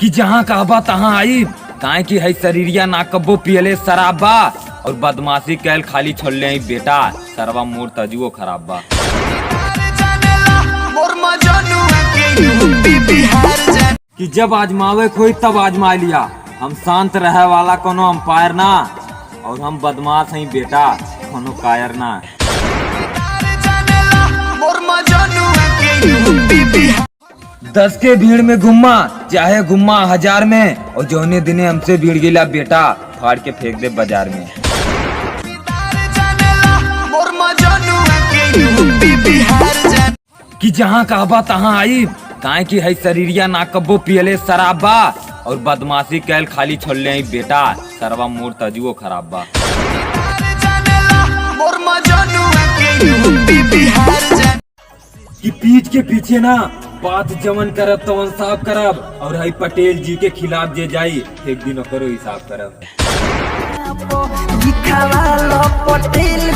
कि जहाँ कहबा तहाँ आई, काहे की है शरीरिया ना कब्बो पियले शराबा और बदमाशी कैल खाली छोड़ले आई बेटा, सरवा मोर तजुओ खराब बा। कि जब आजमावे खोई तब आजमा लिया, हम शांत रहे वाला कोनो अंपायर ना, और हम बदमाश हैं बेटा कोनो कायर ना। दस के भीड़ में गुम्मा चाहे गुम्मा हजार में, और जौने दिने हमसे भीड़ गिला बेटा फाड़ के फेंक दे बाजार में। कि जहाँ कहबा तहाँ आई, काहे की है शरीरिया ना कब्बो पियले शराबा और बदमाशी कैल खाली छोड़ले आई बेटा, सरवा मोर तजुओ खराब बा। कि पीठ के पीछे ना बात जमन करब तवन साफ करब, और हई पटेल जी के खिलाफ जे जाई एक दिन ओकरो हिसाब करब। पटेल